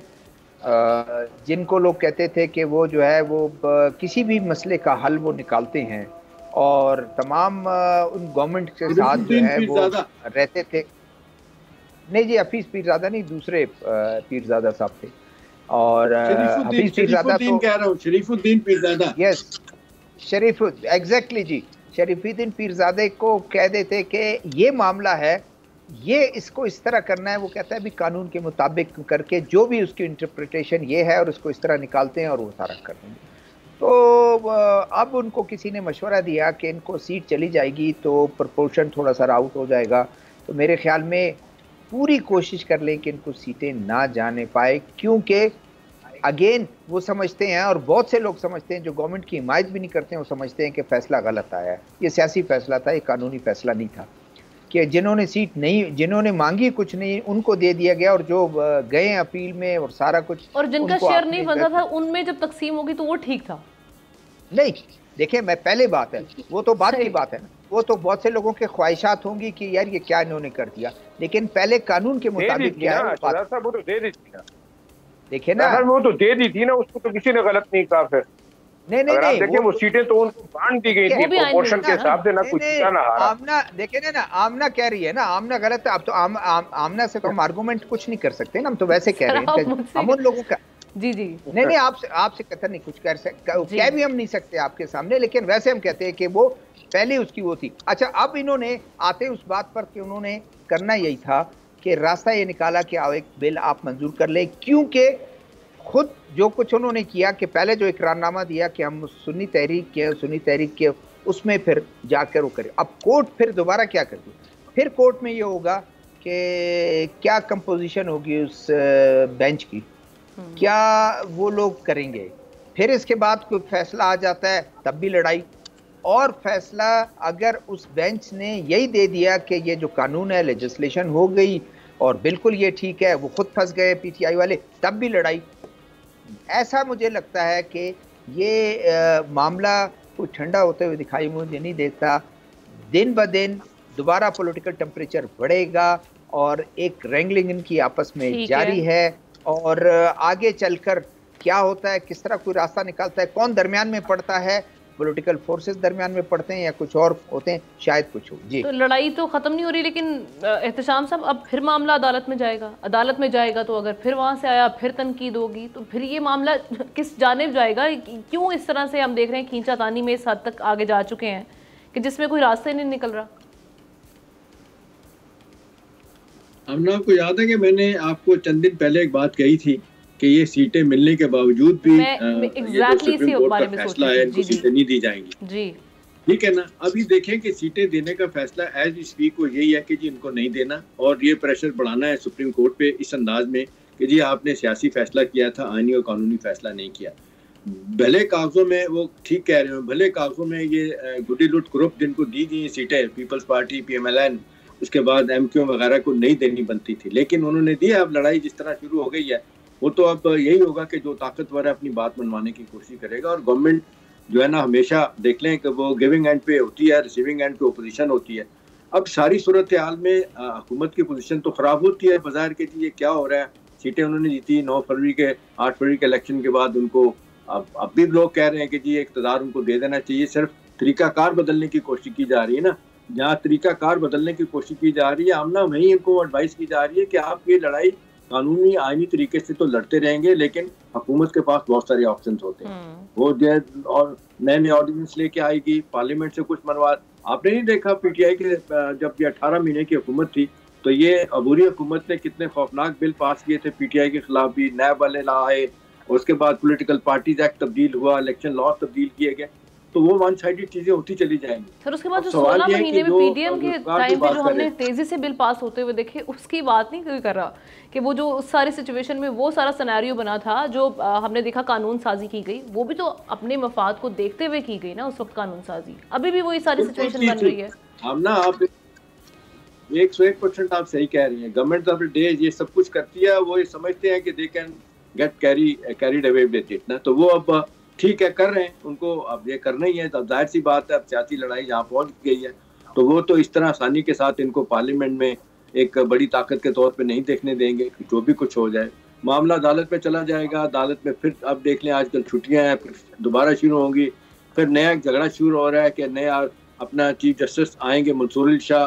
जिनको लोग कहते थे कि वो जो है वो किसी भी मसले का हल वो निकालते हैं और तमाम उन गवर्नमेंट के साथ जो है वो रहते थे। नहीं जी, हफीज पीरजादा नहीं, दूसरे पीरजादा साहब थे। और हफीज पीरजादा तो
कह रहा हूं, शरीफुद्दीन पीरजादा।
यस, एग्जैक्टली जी, शरीफुद्दीन पीरजादे को कह देते कि ये मामला है, ये इसको इस तरह करना है। वो कहता है भी कानून के मुताबिक करके जो भी उसकी इंटरप्रिटेशन ये है और उसको इस तरह निकालते हैं और वो सारा कर देंगे। तो अब उनको किसी ने मशवरा दिया कि इनको सीट चली जाएगी तो प्रपोर्शन थोड़ा सा आउट हो जाएगा। तो मेरे ख्याल में पूरी कोशिश कर लें कि इनको सीटें ना जाने पाए, क्योंकि अगेन वो समझते हैं और बहुत से लोग समझते हैं जो गवर्नमेंट की हिमायत भी नहीं करते हैं, वो समझते हैं कि फैसला गलत आया है। ये सियासी फैसला था, ये कानूनी फैसला नहीं था कि जिन्होंने सीट नहीं, जिन्होंने मांगी कुछ नहीं, उनको दे दिया गया और जो गए अपील में और सारा कुछ,
और जिनका शेयर नहीं बंधा था उनमें जब तकसीम होगी तो वो ठीक था।
नहीं देखिए, मैं पहले बात है वो तो बात की बात है ना, वो तो बहुत से लोगों के ख्वाहिशात होंगी कि यार ये क्या इन्होंने कर दिया, लेकिन पहले कानून के मुताबिक क्या है
वो तो दे दी थी ना।
देखिए ना,
वो तो दे दी थी ना, उसको तो किसी ने गलत नहीं कहा। फिर
नहीं
देखिए वो सीटें तो उनको बांट दी गई थी प्रोपोर्शन के हिसाब से, ना कुछ ना हारा।
आमना देखे ना, आमना कह रही है ना, आमना गलत है। अब तो आमना से तो हम आर्गूमेंट कुछ नहीं कर सकते ना, हम तो वैसे कह रहे हैं हम उन लोगों का।
जी जी
नहीं, आपसे कतई नहीं कुछ कह भी हम नहीं सकते आपके सामने, लेकिन वैसे हम कहते हैं कि वो पहले उसकी वो थी। अच्छा, अब इन्होंने आते उस बात पर कि उन्होंने करना यही था कि रास्ता ये निकाला कि आओ एक बिल आप मंजूर कर ले, क्योंकि खुद जो कुछ उन्होंने किया कि पहले जो इकरारनामा दिया कि हम सुन्नी तहरीक के उसमें फिर जाकर वो करें। अब कोर्ट फिर दोबारा क्या कर दी, फिर कोर्ट में ये होगा कि क्या कंपोजिशन होगी उस बेंच की, क्या वो लोग करेंगे। फिर इसके बाद कोई फैसला आ जाता है तब भी लड़ाई। और फैसला अगर उस बेंच ने यही दे दिया कि ये जो कानून है लेजिस्लेशन हो गई और बिल्कुल ये ठीक है, वो खुद फंस गए पीटीआई वाले, तब भी लड़ाई। ऐसा मुझे लगता है कि ये मामला कोई ठंडा होते हुए दिखाई मुझे नहीं देता। दिन ब दिन दोबारा पॉलिटिकल टेम्परेचर बढ़ेगा और एक रेंगलिंग इनकी आपस में जारी है। और आगे चलकर क्या होता है, किस तरह कोई रास्ता निकालता है, कौन दरमियान में पड़ता है, पॉलिटिकल फोर्सेस दरमियान में पड़ते हैं या कुछ और होते हैं, शायद कुछ हो। जी,
तो लड़ाई तो खत्म नहीं हो रही, लेकिन एहतशाम साहब अब फिर मामला अदालत में जाएगा तो अगर फिर वहां से आया फिर तनकीद होगी तो फिर ये मामला किस जानिब जाएगा। क्यों इस तरह से हम देख रहे हैं खींचातानी में इस हद तक आगे जा चुके हैं कि जिसमें कोई रास्ता ही नहीं निकल रहा।
हमने आपको याद है कि मैंने आपको चंद दिन पहले एक बात कही थी कि ये सीटें मिलने के बावजूद भी
एग्जैक्टली इसी बारे में
फैसला है, इनको सीटें नहीं दी जाएंगी।
जी
ठीक है ना। अभी देखें कि सीटें देने का फैसला एज वी स्पीक को यही है कि जी इनको नहीं देना, और ये प्रेशर बढ़ाना है सुप्रीम कोर्ट पे इस अंदाज में कि जी आपने सियासी फैसला किया था, आईनी और कानूनी फैसला नहीं किया। भले कागजों में वो ठीक कह रहे हो, भले कागजों में ये गुडी लुट ग्रुप जिनको दी गई सीटें, पीपल्स पार्टी, PMLN, उसके बाद MQ वगैरह को नहीं देनी बनती थी, लेकिन उन्होंने दिया। अब लड़ाई जिस तरह शुरू हो गई है वो तो अब यही होगा कि जो ताकतवर है अपनी बात मनवाने की कोशिश करेगा। और गवर्नमेंट जो है ना, हमेशा देख लें कि वो गिविंग एंड पे होती है, रिसीविंग एंड पे ओपोजिशन होती है। अब सारी सूरत हाल में हुकूमत की पोजीशन तो ख़राब होती है बाजार के लिए। क्या हो रहा है, सीटें उन्होंने जीती 9 फरवरी के 8 फरवरी के इलेक्शन के बाद, उनको अब भी लोग कह रहे हैं कि जी इक़्तिदार उनको दे देना चाहिए। सिर्फ तरीकाकार बदलने की कोशिश की जा रही है ना, जहाँ तरीकाकार बदलने की कोशिश की जा रही है, आमना वहीं इनको एडवाइस की जा रही है कि आप ये लड़ाई कानूनी आईनी तरीके से तो लड़ते रहेंगे, लेकिन हुकूमत के पास बहुत सारे ऑप्शंस होते हैं। वो जो और नए ऑर्डिनेंस लेके आएगी, पार्लियामेंट से कुछ मनवा। आपने नहीं देखा पीटीआई के जब ये 18 महीने की हुकूमत थी तो ये अबूरी हुकूमत ने कितने खौफनाक बिल पास किए थे पीटीआई के खिलाफ भी, नैब वाले लाए, उसके बाद पॉलिटिकल पार्टीज एक्ट तब्दील हुआ, इलेक्शन लॉ तब्दील किए गए, तो वो वन साइडेड चीजें होती चली जाएंगी।
सर उसके बाद जो 16 महीने में पीडीएम के टाइम पे जो हमने तेजी से बिल पास होते हुए देखे, उसकी बात नहीं कोई कर रहा कि वो जो उस सारी सिचुएशन में वो सारा सिनेरियो बना था जो हमने देखा कानून साजी की गई, वो भी तो अपने मफाद को देखते हुए की गई ना उस वक्त कानून साजी। अभी भी वही सारी सिचुएशन बन रही है।
हम ना आप 101% आप सही कह रही हैं। गवर्नमेंट ऑफ द डे ये सब कुछ करती है, वो ये समझते हैं कि they can get carried away with it ना, तो वो अब ठीक है कर रहे हैं, उनको अब ये करना ही है। अब जाहिर सी बात है, अब सियासी लड़ाई जहाँ पहुंच गई है तो वो तो इस तरह आसानी के साथ इनको पार्लियामेंट में एक बड़ी ताकत के तौर पे नहीं देखने देंगे कि जो भी कुछ हो जाए। मामला अदालत में चला जाएगा, अदालत में फिर अब देख लें आजकल छुट्टियां हैं, फिर दोबारा शुरू होंगी, फिर नया झगड़ा शुरू हो रहा है कि नया अपना चीफ जस्टिस आएंगे मंसूर अली शाह,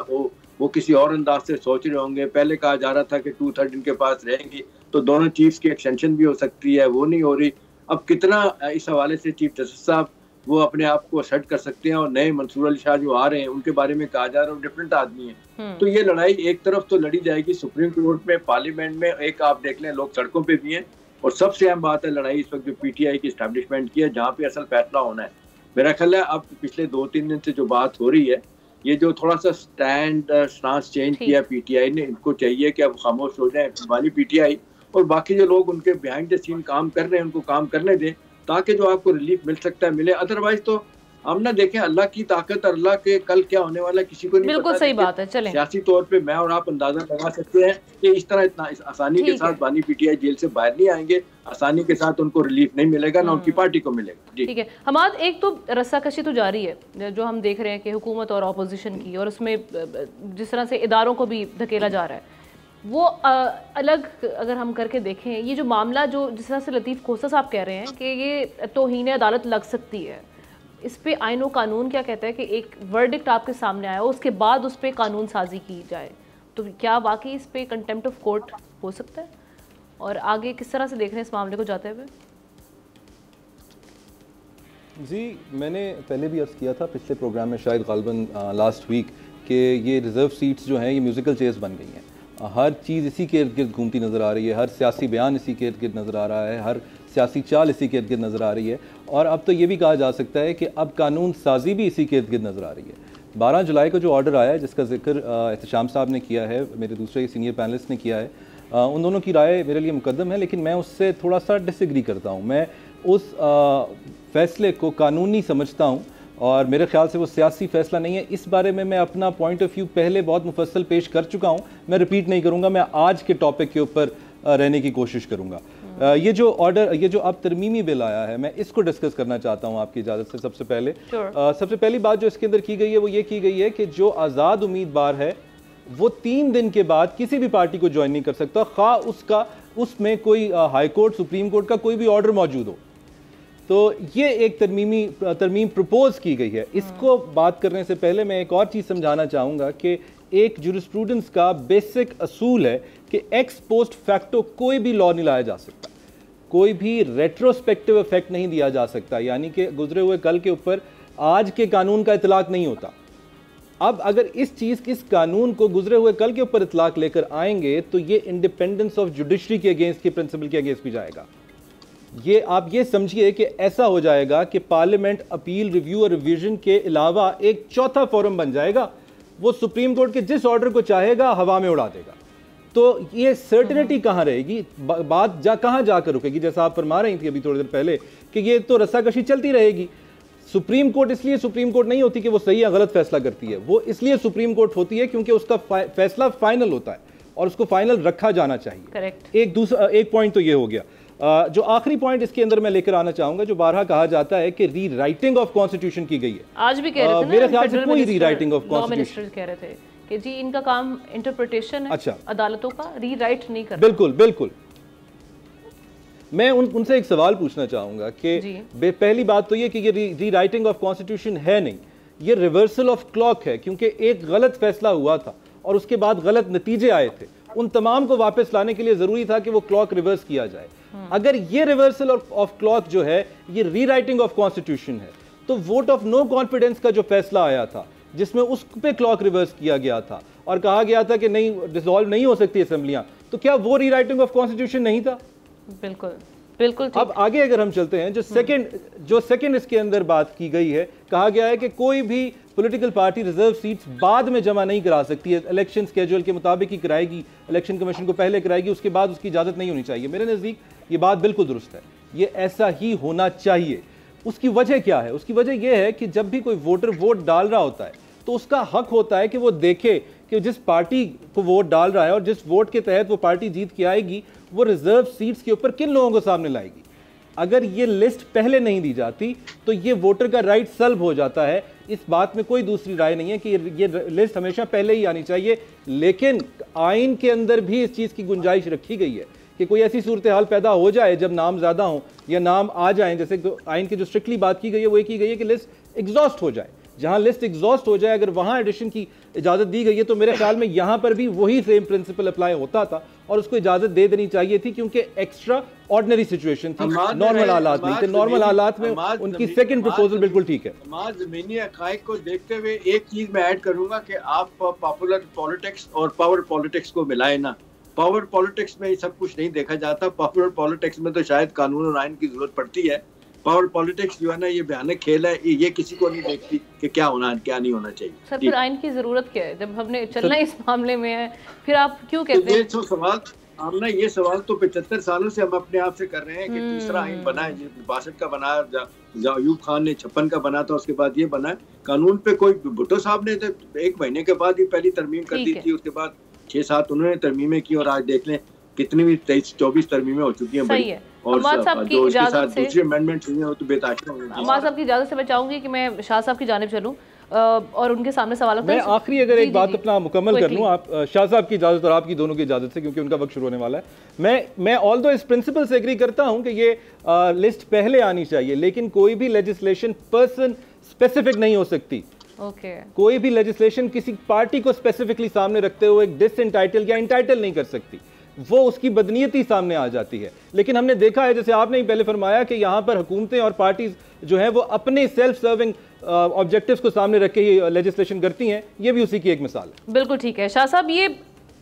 वो किसी और अंदाज से सोच रहे होंगे। पहले कहा जा रहा था कि 2/3 इनके पास रहेंगी तो दोनों चीफ्स की एक्सटेंशन भी हो सकती है, वो नहीं हो रही। अब कितना इस हवाले से चीफ जस्टिस साहब वो अपने आप को सेट कर सकते हैं, और नए मंसूर अली शाह जो आ रहे हैं उनके बारे में कहा जा रहा है वो डिफरेंट आदमी है। तो ये लड़ाई एक तरफ तो लड़ी जाएगी सुप्रीम कोर्ट में, पार्लियामेंट में, एक आप देख लें लोग सड़कों पे भी हैं, और सबसे अहम बात है लड़ाई इस वक्त जो पीटीआई की एस्टैब्लिशमेंट की है, जहाँ पे असल फैसला होना है। मेरा ख्याल है अब पिछले 2-3 दिन से जो बात हो रही है, ये जो थोड़ा सा स्टांस चेंज किया पीटीआई ने, इनको चाहिए कि अब खामोश हो जाए वाली पीटीआई, और बाकी जो लोग उनके बिहाइंड द सीन काम कर रहे हैं उनको काम करने दें, ताकि जो आपको रिलीफ मिल सकता है मिले। अदरवाइज तो हम ना देखें अल्लाह की ताकत और अल्लाह के कल क्या होने वाला है किसी को नहीं
बिल्कुल
पता।
सही बात है। चलें
सियासी तौर पे मैं और आप अंदाजा लगा सकते हैं कि इस तरह इतना आसानी के साथ बानी पीटीआई जेल से बाहर नहीं आएंगे, आसानी के साथ उनको रिलीफ नहीं मिलेगा, ना उनकी पार्टी को मिलेगा। ठीक है
हमाद, एक तो रस्साकशी तो जारी है जो हम देख रहे हैं कि हुकूमत और अपोजिशन की, और उसमें जिस तरह से इदारों को भी धकेला जा रहा है वो अलग अगर हम करके देखें, ये जो मामला जो जिस तरह से लतीफ़ खोसा साहब कह रहे हैं कि ये तौहीन अदालत लग सकती है, इस पे आईन व कानून क्या कहता है कि एक वर्डिक्ट आपके सामने आया उसके बाद उस पर कानून साजी की जाए, तो क्या वाकई इस पे कंटेम्प्ट ऑफ कोर्ट हो सकता है? और आगे किस तरह से देख रहे हैं इस मामले को जाते हुए?
जी मैंने पहले भी अर्ज़ किया था पिछले प्रोग्राम में, शायद गालिबन लास्ट वीक, कि ये रिज़र्व सीट्स जो हैं ये म्यूज़िकल चेयर्स बन गई हैं। हर चीज़ इसी के इर्द गिर्द घूमती नज़र आ रही है, हर सियासी बयान इसी के इर्द गिर्द नज़र आ रहा है, हर सियासी चाल इसी के इर्द गिर्द नज़र आ रही है, और अब तो ये भी कहा जा सकता है कि अब कानून साजी भी इसी के इर्द गिर्द नज़र आ रही है। 12 जुलाई को जो ऑर्डर आया है जिसका जिक्र एहतशाम साहब ने किया है, मेरे दूसरे सीनियर पैनलिस्ट ने किया है, उन दोनों की राय मेरे लिए मुकद्दम है, लेकिन मैं उससे थोड़ा सा डिसएग्री करता हूँ। मैं उस फैसले को कानूनी समझता हूँ और मेरे ख्याल से वो सियासी फैसला नहीं है। इस बारे में मैं अपना पॉइंट ऑफ व्यू पहले बहुत मुफस्सल पेश कर चुका हूँ, मैं रिपीट नहीं करूँगा, मैं आज के टॉपिक के ऊपर रहने की कोशिश करूँगा। ये जो ऑर्डर, ये जो अब तरमीमी बिल आया है, मैं इसको डिस्कस करना चाहता हूँ आपकी इजाज़त से। सबसे पहले सबसे पहली बात जो इसके अंदर की गई है वो ये की गई है कि जो आज़ाद उम्मीदवार है वो 3 दिन के बाद किसी भी पार्टी को ज्वाइन नहीं कर सकता, खा उसमें कोई हाई कोर्ट, सुप्रीम कोर्ट का कोई भी ऑर्डर मौजूद हो। तो ये एक तरमीम प्रपोज की गई है। इसको बात करने से पहले मैं एक और चीज़ समझाना चाहूँगा कि एक जुरिस्प्रूडेंस का बेसिक असूल है कि एक्स पोस्ट फैक्टो कोई भी लॉ नहीं लाया जा सकता, कोई भी रेट्रोस्पेक्टिव इफेक्ट नहीं दिया जा सकता, यानी कि गुजरे हुए कल के ऊपर आज के कानून का इतलाक नहीं होता। अब अगर इस कानून को गुजरे हुए कल के ऊपर इतलाक लेकर आएंगे तो ये इंडिपेंडेंस ऑफ जुडिशरी के अगेंस्ट के प्रिंसिपल के अगेंस्ट भी जाएगा। ये आप ये समझिए कि ऐसा हो जाएगा कि पार्लियामेंट अपील, रिव्यू और रिवीजन के अलावा एक चौथा फोरम बन जाएगा, वो सुप्रीम कोर्ट के जिस ऑर्डर को चाहेगा हवा में उड़ा देगा। तो ये सर्टेनिटी कहाँ रहेगी, बात कहाँ जाकर रुकेगी? जैसा आप फरमा रही थी अभी थोड़ी देर पहले कि ये तो रस्साकशी चलती रहेगी। सुप्रीम कोर्ट इसलिए सुप्रीम कोर्ट नहीं होती कि वो सही या गलत फैसला करती है, वो इसलिए सुप्रीम कोर्ट होती है क्योंकि उसका फैसला फाइनल होता है और उसको फाइनल रखा जाना चाहिए।
करेक्ट।
एक पॉइंट तो ये हो गया। जो आखिरी पॉइंट इसके अंदर मैं लेकर आना चाहूंगा, जो बारहा कहा जाता है कि री राइटिंग ऑफ कॉन्स्टिट्यूशन की गई है।
आज भी कह रहे थे
मेरे ख्याल से कोई री राइटिंग ऑफ
कॉन्स्टिट्यूशन कह रहे थे कि जी इनका काम इंटरप्रिटेशन है।
अच्छा,
अदालतों का री राइट नहीं करना।
बिल्कुल बिल्कुल। मैं उनसे एक सवाल पूछना चाहूंगा कि पहली बात तो ये कि ये री राइटिंग ऑफ कॉन्स्टिट्यूशन है नहीं, ये रिवर्सल ऑफ क्लॉक है, क्योंकि एक गलत फैसला हुआ था और उसके बाद गलत नतीजे आए थे। उन तमाम को वापस लाने के लिए जरूरी था कि वो क्लॉक रिवर्स किया जाए। अगर ये रिवर्सल ऑफ क्लॉक जो है ये रीराइटिंग ऑफ कॉन्स्टिट्यूशन है, तो वोट ऑफ नो कॉन्फिडेंस का जो फैसला आया था जिसमें उस पे क्लॉक रिवर्स किया गया था और कहा गया था कि नहीं डिसॉल्व नहीं हो सकती असेंबलियां, तो क्या वो रीराइटिंग ऑफ कॉन्स्टिट्यूशन नहीं था?
बिल्कुल। बिल्कुल।
अब आगे अगर हम चलते हैं, जो सेकंड इसके अंदर बात की गई है, कहा गया है कि कोई भी पॉलिटिकल पार्टी रिजर्व सीट्स बाद में जमा नहीं करा सकती है, इलेक्शन स्केड्यूल के मुताबिक ही कराएगी, इलेक्शन कमीशन को पहले कराएगी, उसके बाद उसकी इजाजत नहीं होनी चाहिए। मेरे नज़दीक ये बात बिल्कुल दुरुस्त है, ये ऐसा ही होना चाहिए। उसकी वजह क्या है? उसकी वजह यह है कि जब भी कोई वोटर वोट डाल रहा होता है तो उसका हक होता है कि वो देखे कि जिस पार्टी को वोट डाल रहा है और जिस वोट के तहत वो पार्टी जीत के आएगी, वो रिजर्व सीट्स के ऊपर किन लोगों को सामने लाएगी। अगर ये लिस्ट पहले नहीं दी जाती तो ये वोटर का राइट सल्ब हो जाता है। इस बात में कोई दूसरी राय नहीं है कि ये लिस्ट हमेशा पहले ही आनी चाहिए, लेकिन आइन के अंदर भी इस चीज़ की गुंजाइश रखी गई है कि कोई ऐसी सूरत हाल पैदा हो जाए जब नाम ज़्यादा हों या नाम आ जाएं, जैसे आइन की जो स्ट्रिक्टली बात की गई है वो ये की गई है कि लिस्ट एग्जॉस्ट हो जाए। जहां लिस्ट एग्जॉस्ट हो जाए, अगर वहां एडिशन की इजाजत दी गई है तो मेरे ख्याल में यहां पर भी वही सेम प्रिंसिपल अप्लाई होता था और उसको इजाजत दे देनी चाहिए थी, क्योंकि एक्स्ट्रा ऑर्डिनरी सिचुएशन थी, नॉर्मल हालात नहीं थे। नॉर्मल हालात में उनकी सेकंड प्रपोजल बिल्कुल ठीक है।
जमीनी हकायक को देखते हुए एक चीज मैं ऐड करूंगा कि आप पॉपुलर पॉलिटिक्स और पावर पॉलिटिक्स को मिलाए ना। पावर पॉलिटिक्स में ये सब कुछ नहीं देखा जाता। पॉपुलर पॉलिटिक्स में तो शायद कानून और आइन की जरूरत पड़ती है। पावर पॉलिटिक्स जो है ना, ये भयानक खेल है, ये किसी को नहीं देखती कि क्या होना क्या नहीं होना चाहिए।
सर फिर आइन की जरूरत क्या है जब हमने चलना इस मामले में है, फिर आप क्यों कहते हैं?
तो सवाल हमने ये सवाल तो 75 सालों से हम अपने आप से कर रहे हैं कि तीसरा आइन बना है, 62 का बना, अयूब खान ने 56 का बना था, उसके बाद ये बना है। कानून पे कोई भुट्टो साहब ने तो 1 महीने के बाद ही पहली तरमीम कर दी थी, उसके बाद 6-7 उन्होंने तरमीमें की और आज देख लें कितनी भी 23-24 तरमीमें हो चुकी हैं बड़ी। और
की इजाजत से
दूसरी अमेंडमेंट हुई है तो बेताशा होंगे।
अम्मा साहब की इजाजत से मैं चाहूंगी कि मैं शाह साहब की जानिब चलूं और उनके सामने सवाल
मैं आखिरी अगर एक बात अपना मुकम्मल कर लूं, आप शाह साहब की इजाजत और आपकी दोनों की इजाजत से, क्योंकि उनका वक्त शुरू होने वाला है। मैं ऑल्दो इस प्रिंसिपल से एग्री करता हूं कि ये लिस्ट पहले आनी चाहिए, लेकिन कोई भी लेजिस्लेशन पर्सन स्पेसिफिक नहीं हो सकती। कोई भी लेजिस्लेशन किसी पार्टी को स्पेसिफिकली सामने रखते हुए डिसएंटाइटल या इंटाइटल नहीं कर सकती, वो उसकी बदनीयती सामने आ जाती है। लेकिन हमने देखा है, जैसे आपने ही पहले फरमाया, कि यहाँ पर हुकूमतें और पार्टीज जो है वो अपने सेल्फ सर्विंग ऑब्जेक्टिव्स को सामने रख के ही लेजिस्लेशन करती हैं। ये भी उसी की एक मिसाल है।
बिल्कुल ठीक है शाह साहब। ये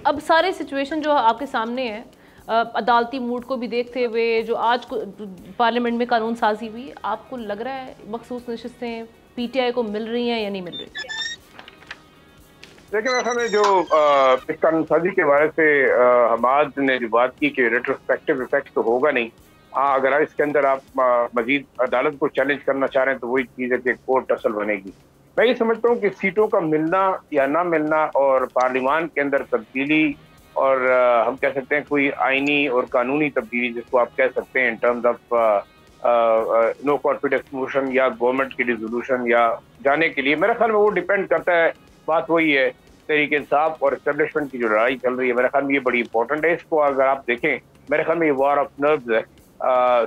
अब सारे सिचुएशन जो आपके सामने है, अदालती मूड को भी देखते हुए जो आज पार्लियामेंट में कानून साजी हुई, आपको लग रहा है मखसूस नशिस्तें पीटीआई को मिल रही हैं या नहीं मिल रही?
लेकिन असल में जो इस कानून साजी के बारे से हमाद ने जो बात की कि रेट्रोस्पेक्टिव इफेक्ट तो होगा नहीं। अगर इसके अंदर आप मजीद अदालत को चैलेंज करना चाह रहे हैं तो वही चीज़ है कि कोर्ट असल बनेगी। मैं ये समझता हूँ कि सीटों का मिलना या ना मिलना और पार्लियामान के अंदर तब्दीली और हम कह सकते हैं कोई आइनी और कानूनी तब्दीली, जिसको आप कह सकते हैं in terms of no confidence motion या गवर्नमेंट की डिसोल्यूशन या जाने के लिए, मेरे ख्याल में वो डिपेंड करता है। बात वही है, तहरीक इंसाफ और एस्टेब्लिशमेंट की जो लड़ाई चल रही है, मेरे ख्याल में ये बड़ी इंपॉर्टेंट है। इसको अगर आप देखें, मेरे ख्याल में ये वॉर ऑफ नर्व्स है।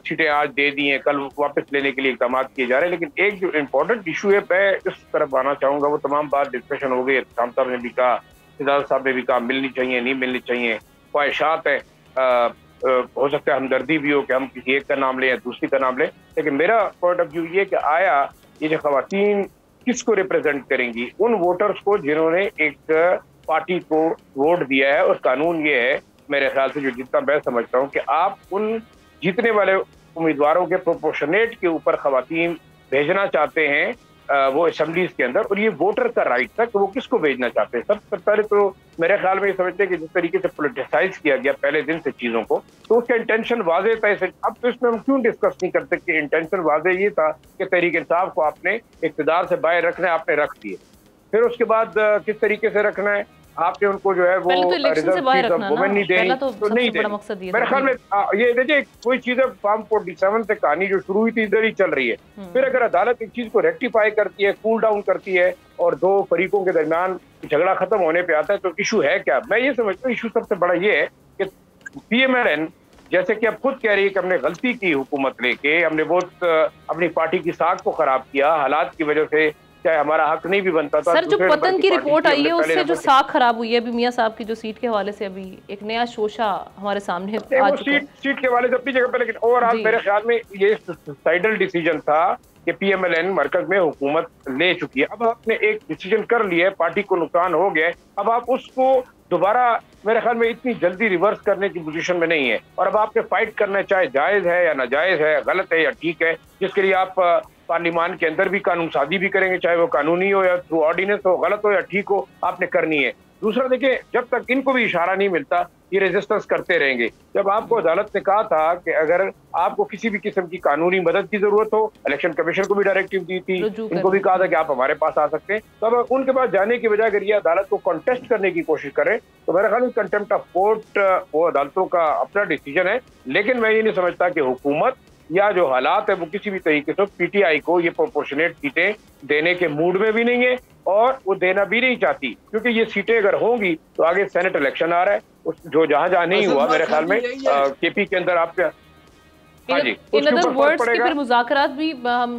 सीटें आज दे दी हैं, कल वापस लेने के लिए इक़दाम किए जा रहे हैं। लेकिन एक जो इम्पोर्टेंट इशू है, मैं इस तरफ आना चाहूँगा, वो तमाम बात डिस्कशन हो गई। शाम साहब ने भी कहा, सिद्धार्थ साहब ने भी कहा, मिलनी चाहिए नहीं मिलनी चाहिए, ख्वाहिशात है, हो सकता है हमदर्दी भी हो कि हम किसी एक का नाम लें या दूसरी का नाम लें। लेकिन मेरा पॉइंट ऑफ व्यू ये कि आया ये जो खवातीन किसको रिप्रेजेंट करेंगी? उन वोटर्स को जिन्होंने एक पार्टी को वोट दिया है। और कानून ये है मेरे ख्याल से, जो जितना मैं समझता हूँ, कि आप उन जीतने वाले उम्मीदवारों के प्रोपोर्शनेट के ऊपर खवातीन भेजना चाहते हैं वो असेंबलीज के अंदर, और ये वोटर का राइट था कि वो किसको भेजना चाहते हैं। सबसे पहले तो मेरे ख्याल में ये समझते हैं कि जिस तरीके से पोलिटिसाइज किया गया पहले दिन से चीज़ों को, तो उसका इंटेंशन वाजे था। अब तो इसमें हम क्यों डिस्कस नहीं करते कि इंटेंशन वाजे ये था कि तहरीक इंसाफ को आपने इक़्तिदार से बाहर रखना है, आपने रख दिए। फिर उसके बाद किस तरीके से रखना है, आपने उनको जो है वो वुमेन नहीं देनी, तो नहीं देनी। मेरे ख्याल में ये देखिए, कोई चीज़ है फार्म 47 से कहानी जो शुरू हुई थी इधर ही चल रही है। फिर अगर अदालत एक चीज़ को रेक्टिफाई करती है, कूल डाउन करती है और दो फरीकों के दरमियान झगड़ा खत्म होने पे आता है, तो इशू है क्या? मैं ये समझता हूँ इशू सबसे बड़ा ये है कि PMLN, जैसे कि अब खुद कह रही है कि हमने गलती की हुकूमत लेके, हमने बहुत अपनी पार्टी की साख को खराब किया, हालात की वजह से चाहे हमारा हक नहीं भी बनता था।
सर जो पतन की रिपोर्ट आई है उससे जो साख खराब हुई है, अभी मियां साहब की जो सीट के हवाले से अभी एक नया शोशा हमारे सामने आ चुका है।
सीट के हवाले से अपनी जगह पे, लेकिन ओवरऑल मेरे ख्याल में ये सुसाइडल डिसीजन था कि PMLN मरकज में हुकूमत ले चुकी है। अब आपने एक डिसीजन कर लिया है, पार्टी को नुकसान हो गया, अब आप उसको दोबारा मेरे ख्याल में इतनी जल्दी रिवर्स करने की पोजीशन में नहीं है। और अब आपने फाइट करना चाहे जायज है या नाजायज है, गलत है या ठीक है, जिसके लिए आप पार्लियामान के अंदर भी कानून साजी भी करेंगे, चाहे वो कानूनी हो या थ्रू ऑर्डिनेंस हो, गलत हो या ठीक हो, आपने करनी है। दूसरा देखिए, जब तक इनको भी इशारा नहीं मिलता ये रेजिस्टेंस करते रहेंगे। जब आपको अदालत ने कहा था कि अगर आपको किसी भी किस्म की कानूनी मदद की जरूरत हो, इलेक्शन कमीशन को भी डायरेक्टिव दी थी, इनको भी कहा था कि आप हमारे पास आ सकते हैं, तब उनके पास जाने की बजाय अगर ये अदालत को कॉन्टेस्ट करने की कोशिश करें तो मेरा ख्याल कंटेम्प्ट ऑफ कोर्ट वो अदालतों का अपना डिसीजन है। लेकिन मैं ये नहीं समझता कि हुकूमत या जो हालात है वो किसी भी तरीके से पीटीआई को ये प्रोपोर्शनेट सीटें देने के मूड में भी नहीं है और वो देना भी नहीं चाहती, क्योंकि ये सीटें अगर होंगी तो आगे सेनेट इलेक्शन आ रहा है, जो जहां नहीं हुआ मेरे ख्याल में केपी के अंदर आपका
इन अदर वर्ड्स कि फिर मुज़ाकरात भी हम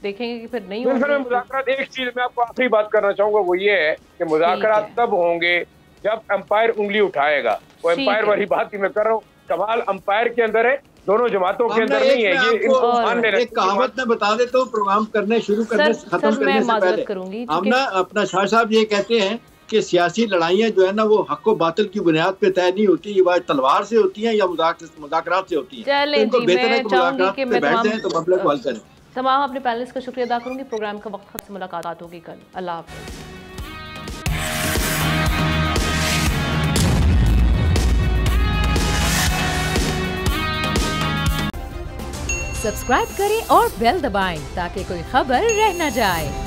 देखेंगे कि फिर नहीं होंगे।
मुज़ाकरात, एक चीज मैं आपको आखिरी बात करना चाहूंगा, वो ये है कि मुज़ाकरात तब होंगे जब अंपायर उंगली उठाएगा। वो अंपायर वाली बात ही मैं कर रहा हूँ, कमाल अंपायर के अंदर है, दोनों जमातों के अंदर नहीं है। ये
एक कहावत में बता देता हूँ, प्रोग्राम करने शुरू करने खत्म करने से पहले हमने अपना शाह साहब ये कहते हैं कि सियासी लड़ाइयाँ जो है ना वो हक व बातिल की बुनियाद पे तय नहीं होती, ये बात तलवार से होती है या मुज़ाकरात से होती है।
इनको बेहतर है कि मुज़ाकरात पे बैठते हैं
तो मसले को हल करें।
तमाम अपने पैनलिस्ट का शुक्रिया अदा करूंगी। प्रोग्राम का वक्त खत्म, मुलाकात होगी कल। अल्लाह हाफ़िज़।
सब्सक्राइब करें और बेल दबाएं ताकि कोई खबर रह न जाए।